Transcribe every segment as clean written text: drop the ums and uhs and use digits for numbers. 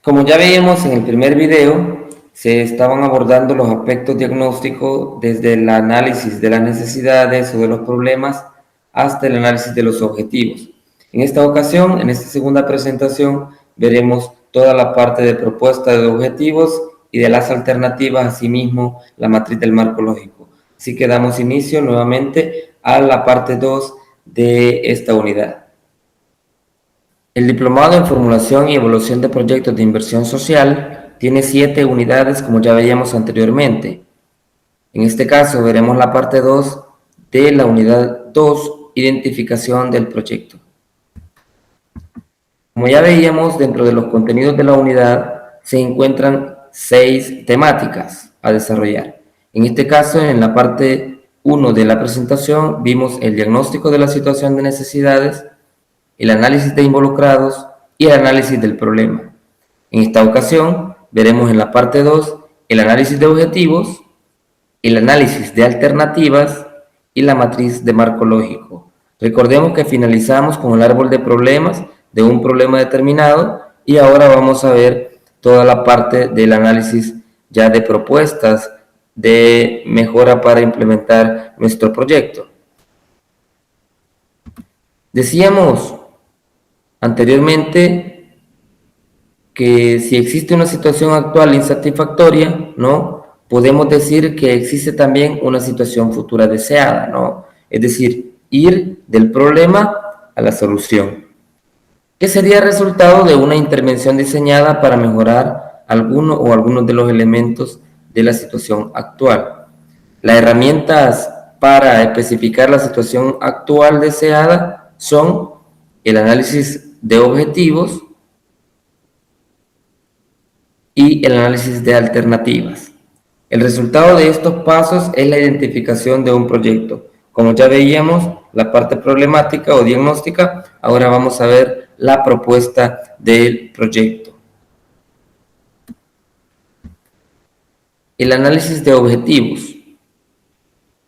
Como ya veíamos en el primer video, se estaban abordando los aspectos diagnósticos desde el análisis de las necesidades o de los problemas hasta el análisis de los objetivos. En esta ocasión, en esta segunda presentación, veremos toda la parte de propuesta de objetivos y de las alternativas, asimismo la matriz del marco lógico. Así que damos inicio nuevamente a la parte 2 de esta unidad. El Diplomado en Formulación y Evaluación de Proyectos de Inversión Social tiene 7 unidades, como ya veíamos anteriormente. En este caso veremos la parte 2 de la unidad 2, Identificación del proyecto. Como ya veíamos, dentro de los contenidos de la unidad se encuentran 6 temáticas a desarrollar. En este caso, en la parte 1 de la presentación, vimos el diagnóstico de la situación de necesidades, el análisis de involucrados y el análisis del problema. En esta ocasión veremos en la parte 2 el análisis de objetivos, el análisis de alternativas y la matriz de marco lógico. Recordemos que finalizamos con el árbol de problemas de un problema determinado y ahora vamos a ver toda la parte del análisis ya de propuestas de mejora para implementar nuestro proyecto. Decíamos anteriormente que si existe una situación actual insatisfactoria, ¿no? Podemos decir que existe también una situación futura deseada, ¿no? Es decir, ir del problema a la solución, que sería el resultado de una intervención diseñada para mejorar alguno o algunos de los elementos de la situación actual. Las herramientas para especificar la situación actual deseada son el análisis de objetivos y el análisis de alternativas. El resultado de estos pasos es la identificación de un proyecto. Como ya veíamos la parte problemática o diagnóstica, ahora vamos a ver la propuesta del proyecto. El análisis de objetivos.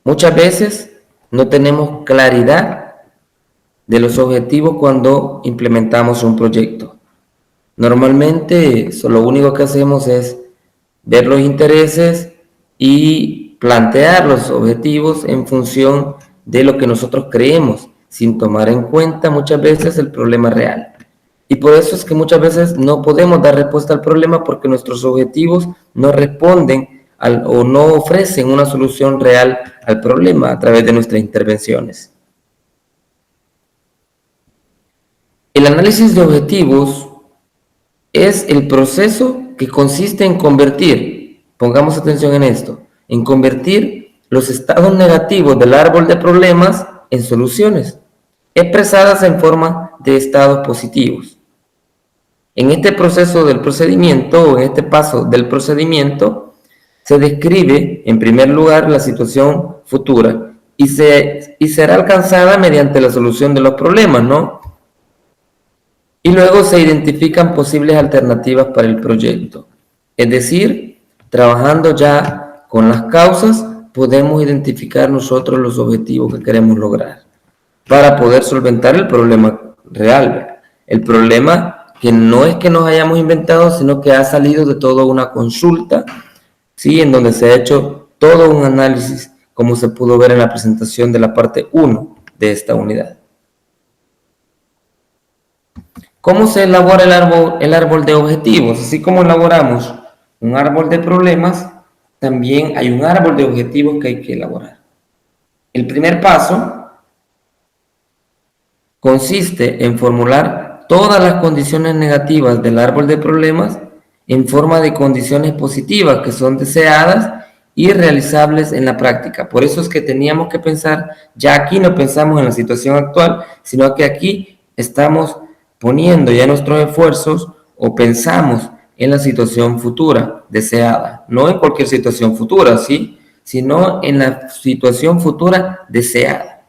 Muchas veces no tenemos claridad de los objetivos cuando implementamos un proyecto. Normalmente lo único que hacemos es ver los intereses y plantear los objetivos en función de lo que nosotros creemos, sin tomar en cuenta muchas veces el problema real. Y por eso es que muchas veces no podemos dar respuesta al problema porque nuestros objetivos no responden o no ofrecen una solución real al problema a través de nuestras intervenciones. El análisis de objetivos es el proceso que consiste en convertir, pongamos atención en esto, en convertir los estados negativos del árbol de problemas en soluciones, expresadas en forma de estados positivos. En este proceso del procedimiento, o en este paso del procedimiento, se describe en primer lugar la situación futura y será alcanzada mediante la solución de los problemas, ¿no? Y luego se identifican posibles alternativas para el proyecto. Es decir, trabajando ya con las causas, podemos identificar nosotros los objetivos que queremos lograr para poder solventar el problema real, ¿verdad? El problema que no es que nos hayamos inventado, sino que ha salido de toda una consulta, ¿sí? En donde se ha hecho todo un análisis, como se pudo ver en la presentación de la parte 1 de esta unidad. ¿Cómo se elabora el árbol de objetivos? Así como elaboramos un árbol de problemas, también hay un árbol de objetivos que hay que elaborar. El primer paso consiste en formular todas las condiciones negativas del árbol de problemas en forma de condiciones positivas que son deseadas y realizables en la práctica. Por eso es que teníamos que pensar, ya aquí no pensamos en la situación actual, sino que aquí estamos poniendo ya nuestros esfuerzos o pensamos en la situación futura deseada, no en cualquier situación futura, ¿sí? Sino en la situación futura deseada.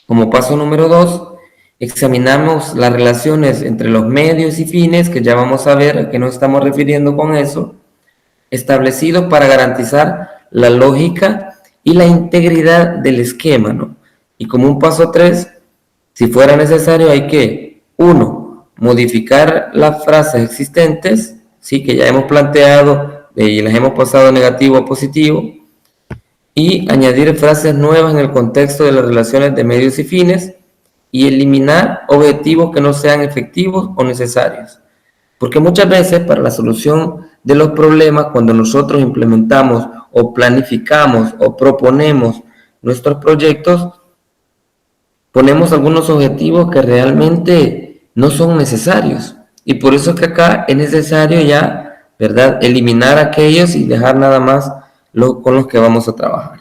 Como paso número 2, examinamos las relaciones entre los medios y fines, que ya vamos a ver a qué nos estamos refiriendo con eso, establecidos para garantizar la lógica y la integridad del esquema, ¿no? Y como un paso 3, si fuera necesario hay que 1. modificar las frases existentes, ¿sí? Que ya hemos planteado y las hemos pasado de negativo a positivo, y añadir frases nuevas en el contexto de las relaciones de medios y fines, y eliminar objetivos que no sean efectivos o necesarios. Porque muchas veces para la solución de los problemas, cuando nosotros implementamos o planificamos o proponemos nuestros proyectos, ponemos algunos objetivos que realmente no son necesarios. Y por eso es que acá es necesario ya, ¿verdad?, eliminar aquellos y dejar nada más con los que vamos a trabajar,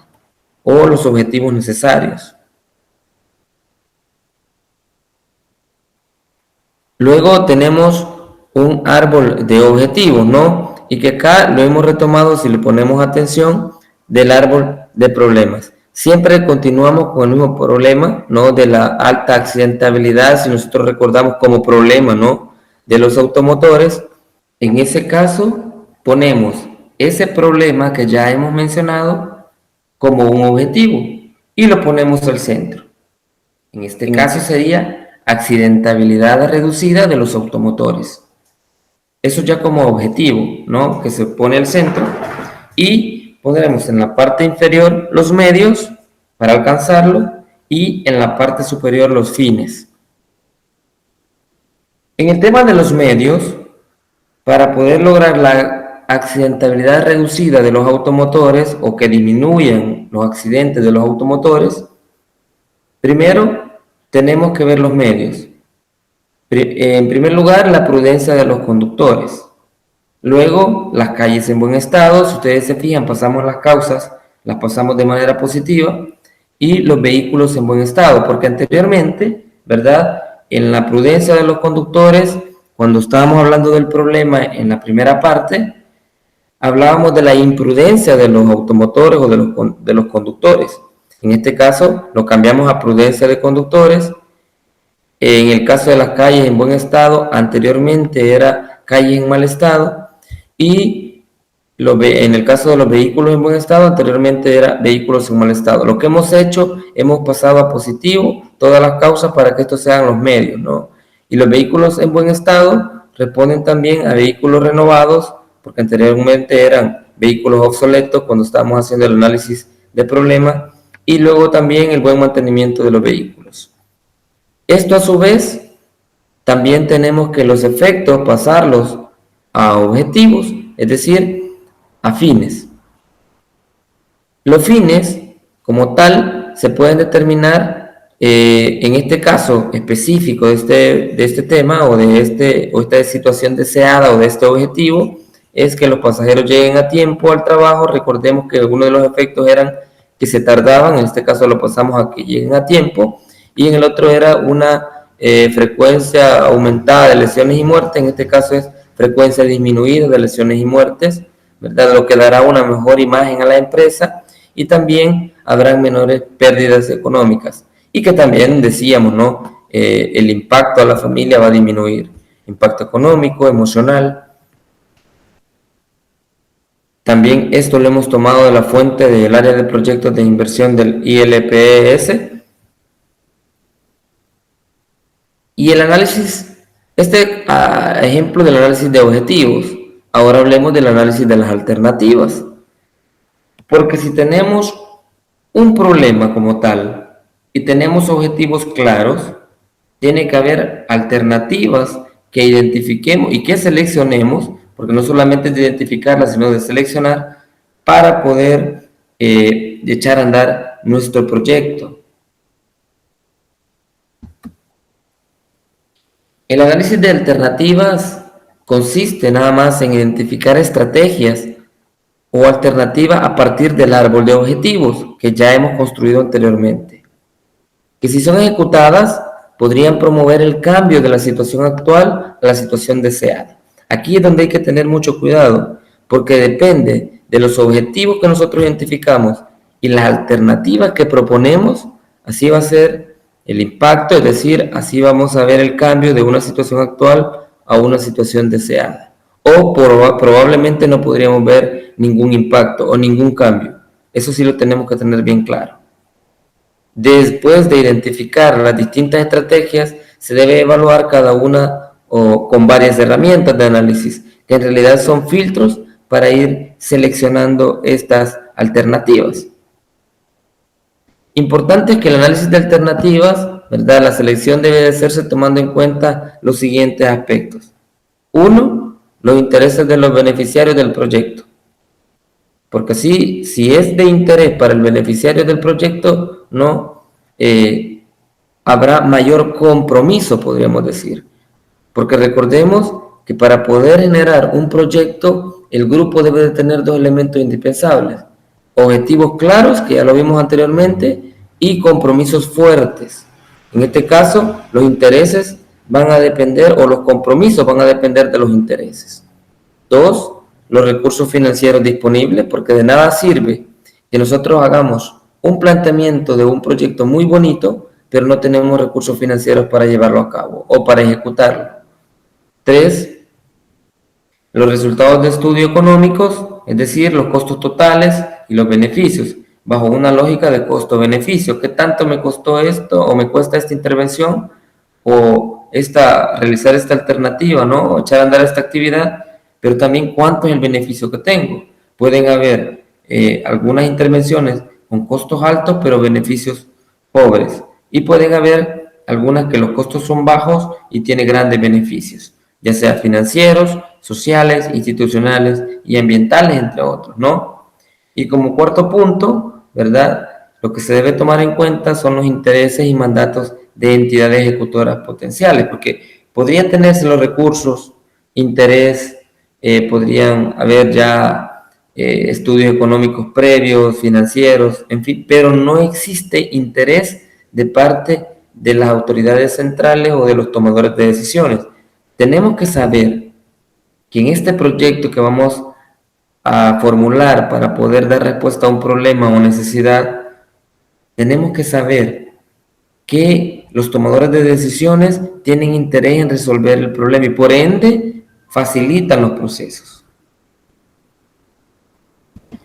o los objetivos necesarios. Luego tenemos un árbol de objetivos, ¿no? Y que acá lo hemos retomado, si le ponemos atención, del árbol de problemas. Siempre continuamos con el mismo problema, ¿no? De la alta accidentabilidad, si nosotros recordamos como problema, ¿no?, de los automotores. En ese caso, ponemos ese problema que ya hemos mencionado como un objetivo y lo ponemos al centro. En este caso sería accidentabilidad reducida de los automotores. Eso ya como objetivo, ¿no?, que se pone al centro, y pondremos en la parte inferior los medios para alcanzarlo y en la parte superior los fines. En el tema de los medios, para poder lograr la accidentabilidad reducida de los automotores, o que disminuyan los accidentes de los automotores, primero tenemos que ver los medios. En primer lugar, la prudencia de los conductores. Luego, las calles en buen estado. Si ustedes se fijan, pasamos las causas, las pasamos de manera positiva, y los vehículos en buen estado, porque anteriormente, ¿verdad?, en la prudencia de los conductores, cuando estábamos hablando del problema en la primera parte, hablábamos de la imprudencia de los automotores o de los conductores. En este caso, lo cambiamos a prudencia de conductores. En el caso de las calles en buen estado, anteriormente era calles en mal estado, y en el caso de los vehículos en buen estado, anteriormente era vehículos en mal estado. Lo que hemos hecho, hemos pasado a positivo todas las causas para que estos sean los medios, ¿no? Y los vehículos en buen estado responden también a vehículos renovados, porque anteriormente eran vehículos obsoletos cuando estábamos haciendo el análisis de problemas, y luego también el buen mantenimiento de los vehículos. Esto a su vez, también tenemos que los efectos pasarlos a objetivos, es decir, a fines. Los fines, como tal, se pueden determinar en este caso específico de este tema, o esta situación deseada, o de este objetivo, es que los pasajeros lleguen a tiempo al trabajo. Recordemos que algunos de los efectos eran que se tardaban, en este caso lo pasamos a que lleguen a tiempo, y en el otro era una frecuencia aumentada de lesiones y muertes. En este caso es frecuencia disminuida de lesiones y muertes, ¿verdad?, lo que dará una mejor imagen a la empresa, y también habrán menores pérdidas económicas, y que también decíamos, ¿no?, el impacto a la familia va a disminuir, impacto económico, emocional. También esto lo hemos tomado de la fuente del área de proyectos de inversión del ILPS. Y el análisis, ejemplo del análisis de objetivos. Ahora hablemos del análisis de las alternativas. Porque si tenemos un problema como tal y tenemos objetivos claros, tiene que haber alternativas que identifiquemos y que seleccionemos, porque no solamente es de identificarlas, sino de seleccionar, para poder echar a andar nuestro proyecto. El análisis de alternativas consiste nada más en identificar estrategias o alternativas a partir del árbol de objetivos que ya hemos construido anteriormente, que si son ejecutadas podrían promover el cambio de la situación actual a la situación deseada. Aquí es donde hay que tener mucho cuidado, porque depende de los objetivos que nosotros identificamos y las alternativas que proponemos, así va a ser el impacto, es decir, así vamos a ver el cambio de una situación actual a una situación deseada. O probablemente no podríamos ver ningún impacto o ningún cambio. Eso sí lo tenemos que tener bien claro. Después de identificar las distintas estrategias, se debe evaluar cada una o con varias herramientas de análisis, que en realidad son filtros para ir seleccionando estas alternativas. Importante es que el análisis de alternativas, ¿verdad? La selección debe de hacerse tomando en cuenta los siguientes aspectos. 1. Los intereses de los beneficiarios del proyecto. Porque si es de interés para el beneficiario del proyecto, no habrá mayor compromiso, podríamos decir. Porque recordemos que para poder generar un proyecto, el grupo debe de tener dos elementos indispensables: objetivos claros, que ya lo vimos anteriormente, y compromisos fuertes. En este caso, los intereses van a depender, o los compromisos van a depender de los intereses. 2. Los recursos financieros disponibles, porque de nada sirve que nosotros hagamos un planteamiento de un proyecto muy bonito, pero no tenemos recursos financieros para llevarlo a cabo o para ejecutarlo. 3. Los resultados de estudio económicos, es decir, los costos totales y los beneficios, bajo una lógica de costo-beneficio. ¿Qué tanto me costó esto o me cuesta esta intervención o realizar esta alternativa, ¿no? O echar a andar esta actividad, pero también cuánto es el beneficio que tengo. Pueden haber algunas intervenciones con costos altos, pero beneficios pobres. Y pueden haber algunas que los costos son bajos y tienen grandes beneficios, ya sea financieros, sociales, institucionales y ambientales, entre otros, ¿no? Y como cuarto punto, ¿verdad? Lo que se debe tomar en cuenta son los intereses y mandatos de entidades ejecutoras potenciales, porque podrían tenerse los recursos, interés, podrían haber ya estudios económicos previos, financieros, en fin, pero no existe interés de parte de las autoridades centrales o de los tomadores de decisiones. Tenemos que saber que en este proyecto que vamos a formular para poder dar respuesta a un problema o necesidad, tenemos que saber que los tomadores de decisiones tienen interés en resolver el problema y por ende facilitan los procesos.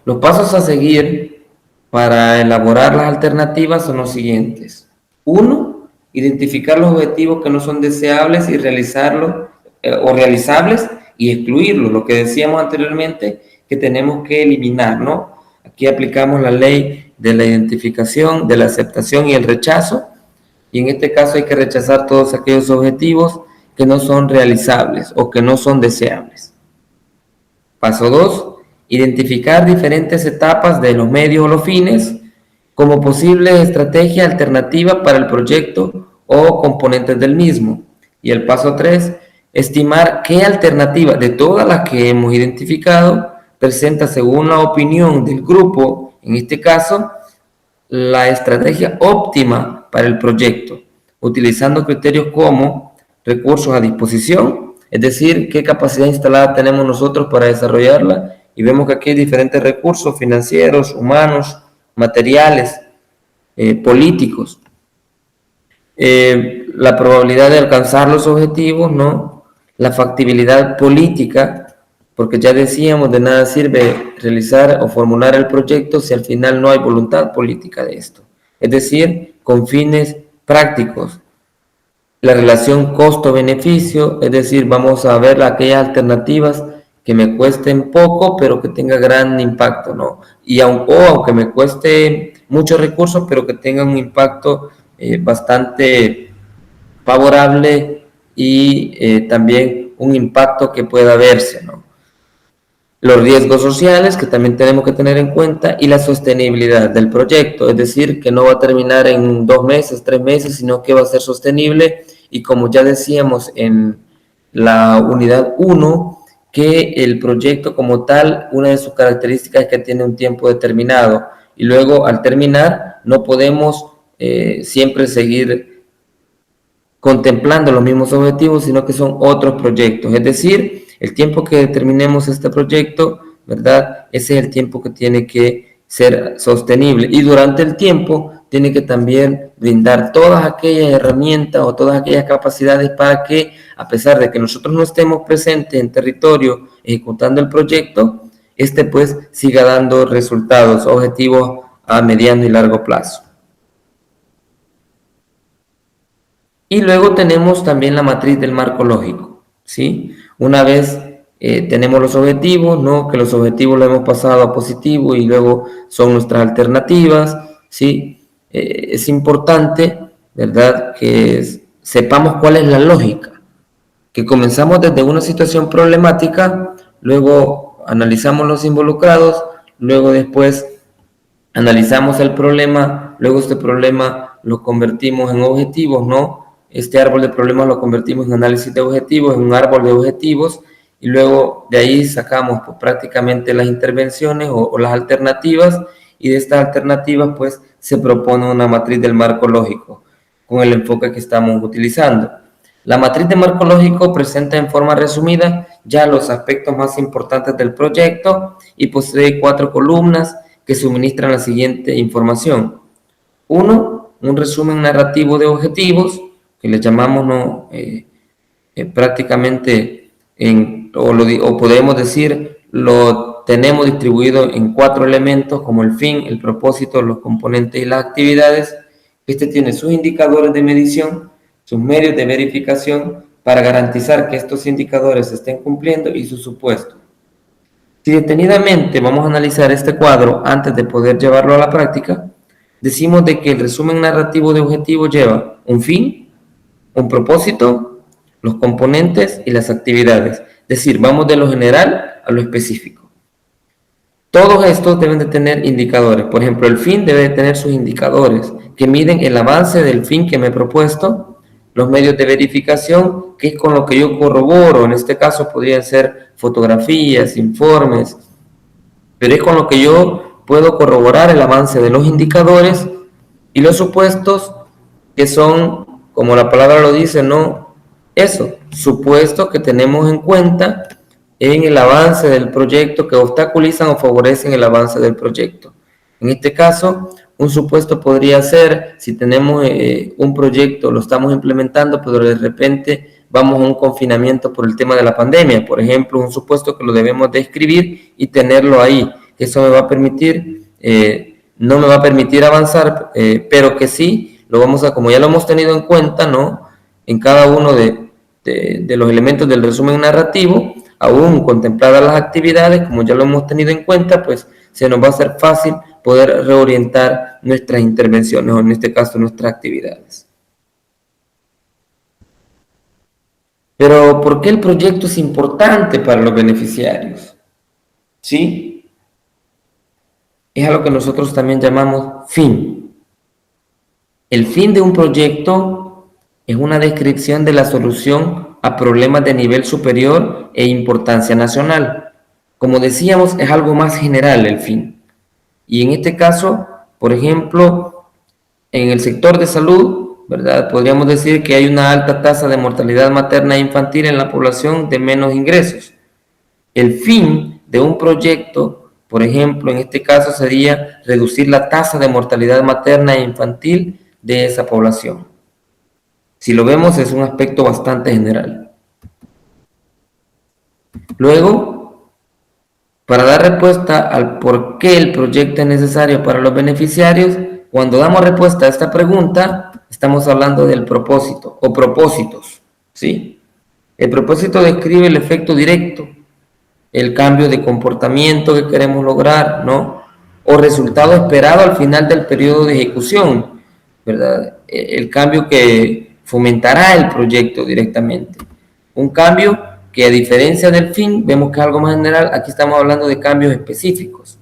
Los pasos a seguir para elaborar las alternativas son los siguientes. 1. Identificar los objetivos que no son deseables y realizarlos o realizables y excluirlos. Lo que decíamos anteriormente, que tenemos que eliminar, ¿no? Aquí aplicamos la ley de la identificación, de la aceptación y el rechazo. Y en este caso hay que rechazar todos aquellos objetivos que no son realizables o que no son deseables. Paso 2. Identificar diferentes etapas de los medios o los fines como posible estrategia alternativa para el proyecto o componentes del mismo. Y el paso 3. Estimar qué alternativa de todas las que hemos identificado presenta, según la opinión del grupo, en este caso, la estrategia óptima para el proyecto, utilizando criterios como recursos a disposición, es decir, qué capacidad instalada tenemos nosotros para desarrollarla, y vemos que aquí hay diferentes recursos financieros, humanos, materiales, políticos. La probabilidad de alcanzar los objetivos, ¿no? La factibilidad política, porque ya decíamos, de nada sirve realizar o formular el proyecto si al final no hay voluntad política de esto. Es decir, con fines prácticos. La relación costo-beneficio, es decir, vamos a ver aquellas alternativas que me cuesten poco, pero que tenga gran impacto, ¿no? Y aunque me cueste muchos recursos, pero que tenga un impacto bastante favorable y también un impacto que pueda verse, ¿no? Los riesgos sociales que también tenemos que tener en cuenta y la sostenibilidad del proyecto, es decir, que no va a terminar en 2 meses, 3 meses, sino que va a ser sostenible y como ya decíamos en la unidad 1, que el proyecto como tal, una de sus características es que tiene un tiempo determinado y luego al terminar no podemos siempre seguir contemplando los mismos objetivos, sino que son otros proyectos, es decir, el tiempo que determinemos este proyecto, ¿verdad? Ese es el tiempo que tiene que ser sostenible y durante el tiempo tiene que también brindar todas aquellas herramientas o todas aquellas capacidades para que, a pesar de que nosotros no estemos presentes en territorio ejecutando el proyecto, este pues siga dando resultados, objetivos a mediano y largo plazo. Y luego tenemos también la matriz del marco lógico. ¿sí? Una vez tenemos los objetivos, ¿no? Que los objetivos los hemos pasado a positivo y luego son nuestras alternativas, ¿sí? Es importante, ¿verdad? Que sepamos cuál es la lógica, que comenzamos desde una situación problemática, luego analizamos los involucrados, luego después analizamos el problema, luego este problema lo convertimos en objetivos, ¿no? Este árbol de problemas lo convertimos en análisis de objetivos, en un árbol de objetivos, y luego de ahí sacamos pues, prácticamente las intervenciones o las alternativas, y de estas alternativas pues se propone una matriz del marco lógico con el enfoque que estamos utilizando. La matriz de marco lógico presenta en forma resumida ya los aspectos más importantes del proyecto y posee 4 columnas que suministran la siguiente información. 1. Un resumen narrativo de objetivos, que le llamamos ¿no? Prácticamente, o podemos decir, lo tenemos distribuido en 4 elementos como el fin, el propósito, los componentes y las actividades. Este tiene sus indicadores de medición, sus medios de verificación para garantizar que estos indicadores se estén cumpliendo y sus supuestos. Si detenidamente vamos a analizar este cuadro antes de poder llevarlo a la práctica, decimos de que el resumen narrativo de objetivo lleva un fin, un propósito, los componentes y las actividades. Es decir, vamos de lo general a lo específico. Todos estos deben de tener indicadores. Por ejemplo, el fin debe de tener sus indicadores que miden el avance del fin que me he propuesto, los medios de verificación, que es con lo que yo corroboro. En este caso podrían ser fotografías, informes, pero es con lo que yo puedo corroborar el avance de los indicadores, y los supuestos, que son, como la palabra lo dice, no eso, supuestos que tenemos en cuenta en el avance del proyecto, que obstaculizan o favorecen el avance del proyecto. En este caso, un supuesto podría ser, si tenemos un proyecto, lo estamos implementando, pero de repente vamos a un confinamiento por el tema de la pandemia, por ejemplo, un supuesto que lo debemos de escribir y tenerlo ahí. Eso me va a permitir, no me va a permitir avanzar, pero que sí, lo vamos a, como ya lo hemos tenido en cuenta, ¿no? En cada uno de los elementos del resumen narrativo, aún contempladas las actividades, como ya lo hemos tenido en cuenta, pues se nos va a hacer fácil poder reorientar nuestras intervenciones, o en este caso nuestras actividades. Pero, ¿por qué el proyecto es importante para los beneficiarios? ¿Sí? Es a lo que nosotros también llamamos fin. El fin de un proyecto es una descripción de la solución a problemas de nivel superior e importancia nacional. Como decíamos, es algo más general el fin. Y en este caso, por ejemplo, en el sector de salud, ¿verdad? Podríamos decir que hay una alta tasa de mortalidad materna e infantil en la población de menos ingresos. El fin de un proyecto, por ejemplo, en este caso sería reducir la tasa de mortalidad materna e infantil de esa población. Si lo vemos, es un aspecto bastante general. Luego, para dar respuesta al por qué el proyecto es necesario para los beneficiarios, cuando damos respuesta a esta pregunta, estamos hablando del propósito o propósitos, ¿sí? El propósito describe el efecto directo, el cambio de comportamiento que queremos lograr, ¿no? O resultado esperado al final del periodo de ejecución, ¿verdad? El cambio que fomentará el proyecto directamente. Un cambio que, a diferencia del fin, vemos que es algo más general. Aquí estamos hablando de cambios específicos.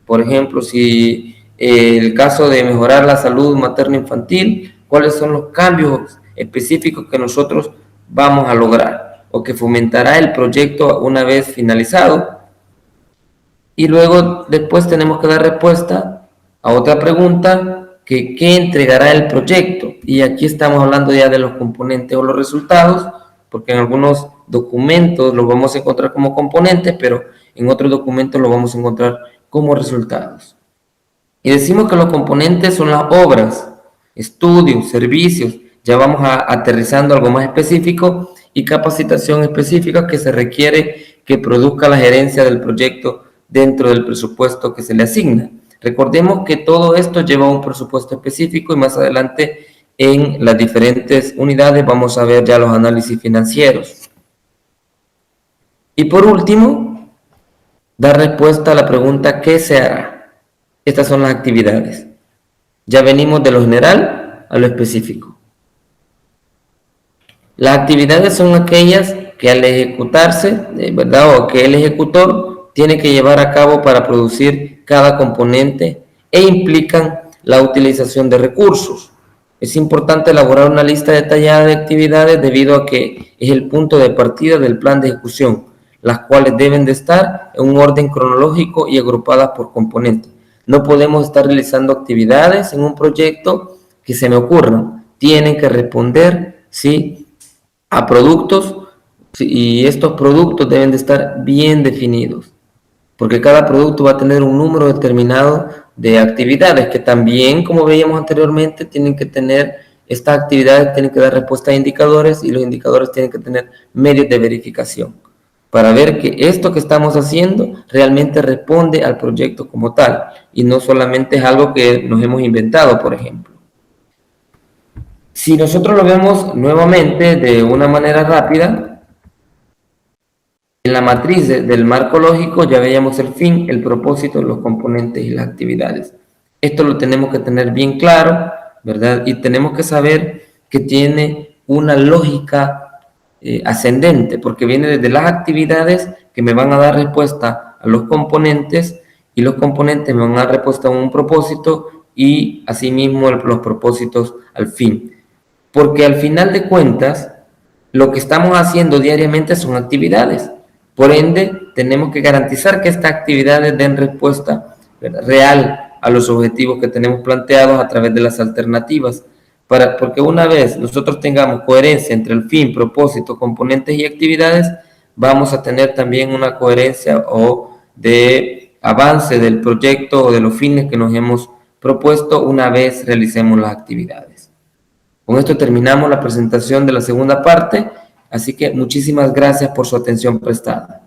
Por ejemplo, si el caso de mejorar la salud materno-infantil, ¿cuáles son los cambios específicos que nosotros vamos a lograr o que fomentará el proyecto una vez finalizado? Y luego después tenemos que dar respuesta a otra pregunta, que ¿qué entregará el proyecto? Y aquí estamos hablando ya de los componentes o los resultados, porque en algunos documentos los vamos a encontrar como componentes, pero en otros documentos los vamos a encontrar como resultados. Y decimos que los componentes son las obras, estudios, servicios. Ya vamos aterrizando algo más específico, y capacitación específica que se requiere que produzca la gerencia del proyecto dentro del presupuesto que se le asigna. Recordemos que todo esto lleva un presupuesto específico, y más adelante en las diferentes unidades vamos a ver ya los análisis financieros. Y por último, dar respuesta a la pregunta ¿qué se hará? Estas son las actividades. Ya venimos de lo general a lo específico. Las actividades son aquellas que al ejecutarse, ¿verdad? O que el ejecutor tiene que llevar a cabo para producir cada componente e implican la utilización de recursos. Es importante elaborar una lista detallada de actividades debido a que es el punto de partida del plan de ejecución, las cuales deben de estar en un orden cronológico y agrupadas por componentes. No podemos estar realizando actividades en un proyecto que se me ocurran. Tienen que responder, ¿sí?, a productos, y estos productos deben de estar bien definidos, porque cada producto va a tener un número determinado de actividades que también, como veíamos anteriormente, tienen que tener, estas actividades tienen que dar respuesta a indicadores y los indicadores tienen que tener medios de verificación para ver que esto que estamos haciendo realmente responde al proyecto como tal y no solamente es algo que nos hemos inventado, por ejemplo. Si nosotros lo vemos nuevamente de una manera rápida, en la matriz del marco lógico ya veíamos el fin, el propósito, los componentes y las actividades. Esto lo tenemos que tener bien claro, ¿verdad? Y tenemos que saber que tiene una lógica ascendente, porque viene desde las actividades que me van a dar respuesta a los componentes y los componentes me van a dar respuesta a un propósito y asimismo los propósitos al fin. Porque al final de cuentas, lo que estamos haciendo diariamente son actividades. Por ende, tenemos que garantizar que estas actividades den respuesta, ¿verdad?, real a los objetivos que tenemos planteados a través de las alternativas. Porque una vez nosotros tengamos coherencia entre el fin, propósito, componentes y actividades, vamos a tener también una coherencia o de avance del proyecto o de los fines que nos hemos propuesto una vez realicemos las actividades. Con esto terminamos la presentación de la segunda parte, así que muchísimas gracias por su atención prestada.